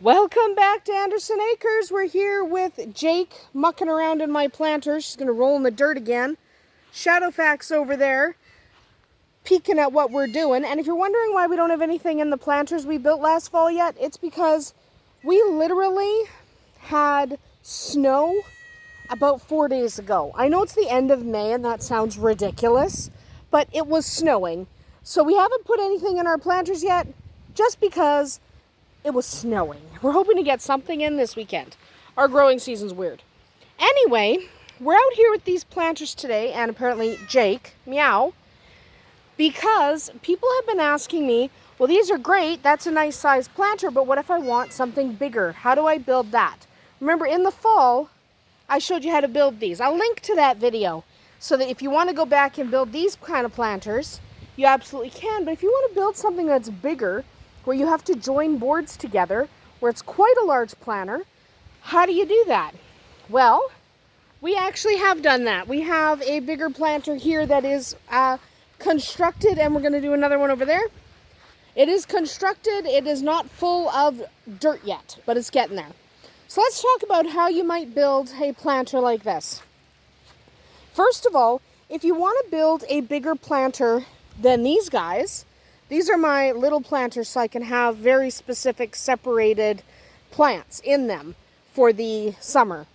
Welcome back to Andersen Acres. We're here with Jake mucking around in my planter. She's going to roll in the dirt again. Shadowfax over there peeking at what we're doing. And if you're wondering why we don't have anything in the planters we built last fall yet, it's because we literally had snow about 4 days ago. I know it's the end of May and that sounds ridiculous, but it was snowing. So we haven't put anything in our planters yet just because it was snowing. We're hoping to get something in this weekend. Our growing season's weird. Anyway, we're out here with these planters today, and apparently Jake, meow, because people have been asking me, well, these are great, that's a nice size planter, but what if I want something bigger? How do I build that? Remember, in the fall, I showed you how to build these. I'll link to that video so that if you want to go back and build these kind of planters, you absolutely can. But if you want to build something that's bigger, where you have to join boards together, where it's quite a large planter, how do you do that? Well, we actually have done that. We have a bigger planter here that is constructed, and we're going to do another one over there. It is constructed. It is not full of dirt yet, but it's getting there. So let's talk about how you might build a planter like this. First of all, if you want to build a bigger planter than these guys, these are my little planters so I can have very specific separated plants in them for the summer.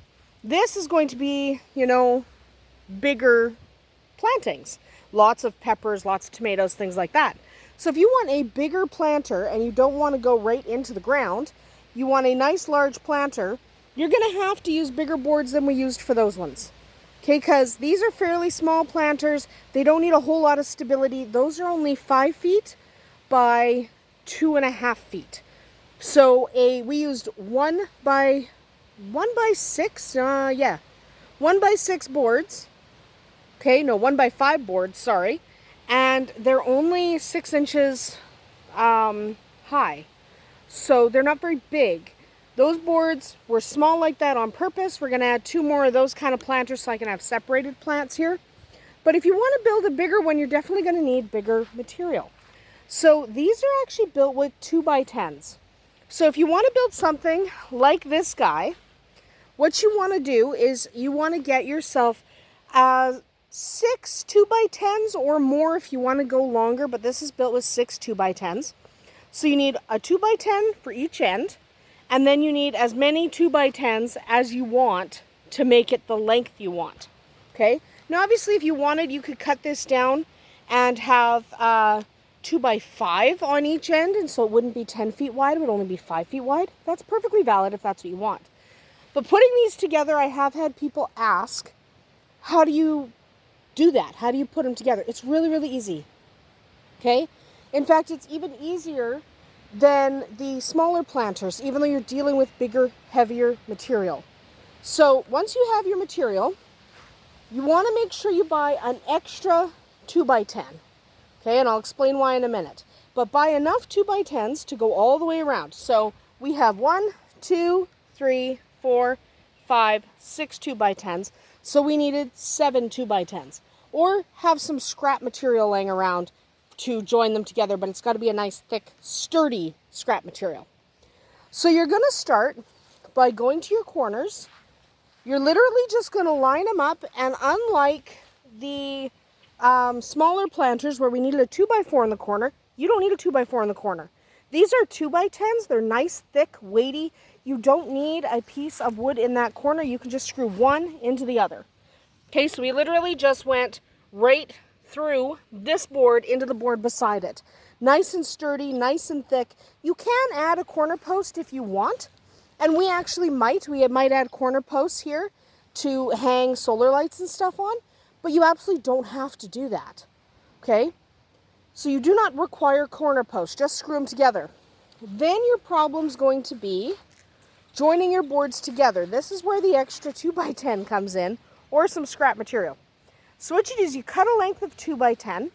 This is going to be, bigger plantings. Lots of peppers, lots of tomatoes, things like that. So if you want a bigger planter and you don't want to go right into the ground, you want a nice large planter, you're going to have to use bigger boards than we used for those ones. Okay, because these are fairly small planters. They don't need a whole lot of stability. Those are only 5 feet by 2.5 feet. So we used 1 by 6, 1 by 6 boards. Okay, no, 1 by 5 boards, sorry. And they're only 6 inches high. So they're not very big. Those boards were small like that on purpose. We're going to add 2 more of those kind of planters so I can have separated plants here. But if you want to build a bigger one, you're definitely going to need bigger material. So these are actually built with 2 by 10s. So if you want to build something like this guy, what you want to do is you want to get yourself 6 2 by 10s or more if you want to go longer, but this is built with 6 2 by 10s. So you need a 2 by 10 for each end, and then you need as many 2 by 10s as you want to make it the length you want. Okay? Now obviously if you wanted, you could cut this down and have 2 by 5 on each end, and so it wouldn't be 10 feet wide, it would only be 5 feet wide. That's perfectly valid if that's what you want. But putting these together, I have had people ask, how do you do that? How do you put them together? It's really, really easy. Okay? In fact, it's even easier than the smaller planters, even though you're dealing with bigger, heavier material. So once you have your material, you want to make sure you buy an extra 2 by 10. Okay, and I'll explain why in a minute. But buy enough 2 by 10s to go all the way around. So we have 1, 2, 3, 4, 5, 6 2 by 10s. So we needed 7 2 by 10s. Or have some scrap material laying around to join them together, but it's got to be a nice, thick, sturdy scrap material. So you're going to start by going to your corners. You're literally just going to line them up, and unlike the smaller planters where we needed a 2 by 4 in the corner, you don't need a 2 by 4 in the corner. These are 2 by 10s. They're nice, thick, weighty. You don't need a piece of wood in that corner. You can just screw one into the other. Okay, so we literally just went right through this board into the board beside it. Nice and sturdy, nice and thick. You can add a corner post if you want, and we actually might. We might add corner posts here to hang solar lights and stuff on. But you absolutely don't have to do that, okay? So you do not require corner posts, just screw them together. Then your problem's going to be joining your boards together. This is where the extra 2 by 10 comes in, or some scrap material. So what you do is you cut a length of 2 by 10,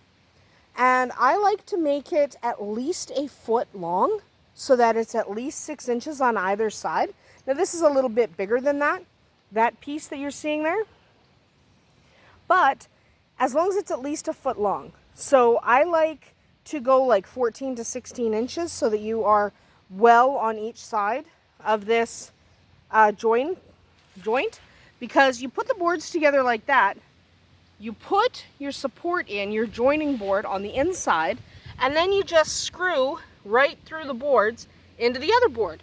and I like to make it at least a foot long, so that it's at least 6 inches on either side. Now this is a little bit bigger than that piece that you're seeing there. But as long as it's at least a foot long. So I to go like 14 to 16 inches so that you are well on each side of this joint, because you put the boards together like that. You put your support in, your joining board on the inside, and then you just screw right through the boards into the other board.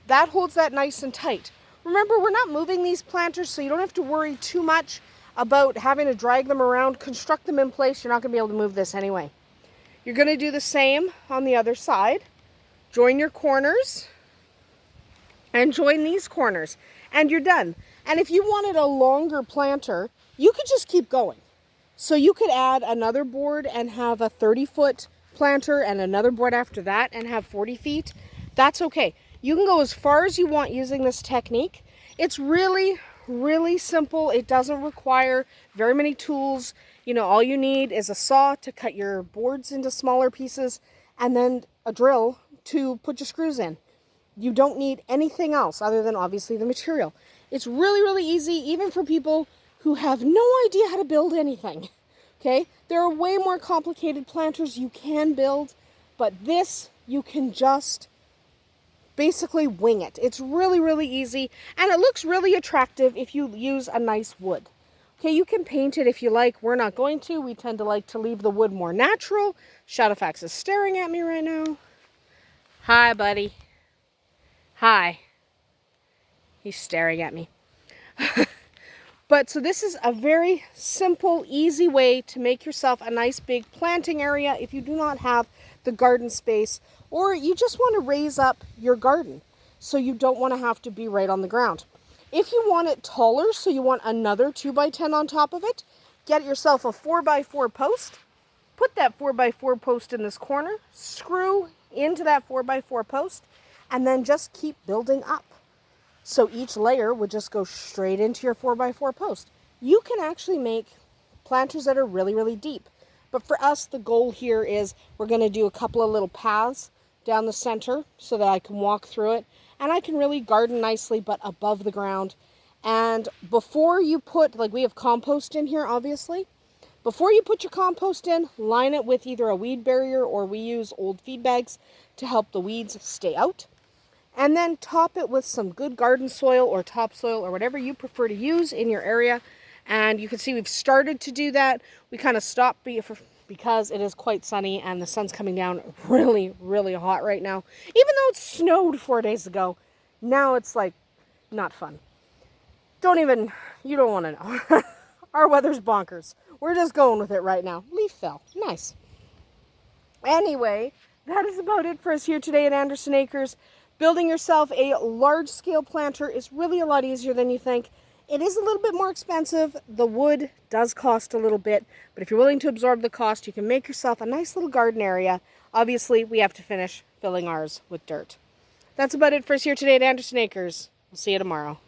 That holds that nice and tight. Remember, we're not moving these planters, so you don't have to worry too much about having to drag them around, construct them in place. You're not going to be able to move this anyway. You're going to do the same on the other side. Join your corners and join these corners, and you're done. And if you wanted a longer planter, you could just keep going. So you could add another board and have a 30-foot planter and another board after that and have 40 feet. That's okay. You can go as far as you want using this technique. It's really, really simple. It doesn't require very many tools. You know, all you need is a saw to cut your boards into smaller pieces and then a drill to put your screws in. You don't need anything else other than obviously the material. It's really, really easy, even for people who have no idea how to build anything. Okay? There are way more complicated planters you can build, but this you can just basically wing it. It's really, really easy, and it looks really attractive if you use a nice wood. Okay, you can paint it if you like. We're not going to. We tend to like to leave the wood more natural. Shadowfax is staring at me right now. Hi, buddy. Hi. He's staring at me. But so this is a very simple, easy way to make yourself a nice big planting area if you do not have the garden space, or you just want to raise up your garden so you don't want to have to be right on the ground. If you want it taller, so you want another 2x10 on top of it, get yourself a 4x4 post. Put that 4x4 post in this corner, screw into that 4x4 post, and then just keep building up. So each layer would just go straight into your 4x4 post. You can actually make planters that are really, really deep. But for us, the goal here is we're going to do a couple of little paths down the center so that I can walk through it. And I can really garden nicely, but above the ground. And before you put, like we have compost in here, obviously. Before you put your compost in, line it with either a weed barrier, or we use old feed bags to help the weeds stay out. And then top it with some good garden soil or topsoil or whatever you prefer to use in your area. And you can see we've started to do that. We kind of stopped because it is quite sunny and the sun's coming down really, really hot right now. Even though it snowed 4 days ago, now it's like not fun. You don't want to know. Our weather's bonkers. We're just going with it right now. Leaf fell. Nice. Anyway, that is about it for us here today at Andersen Acres. Building yourself a large-scale planter is really a lot easier than you think. It is a little bit more expensive. The wood does cost a little bit, but if you're willing to absorb the cost, you can make yourself a nice little garden area. Obviously, we have to finish filling ours with dirt. That's about it for us here today at Andersen Acres. We'll see you tomorrow.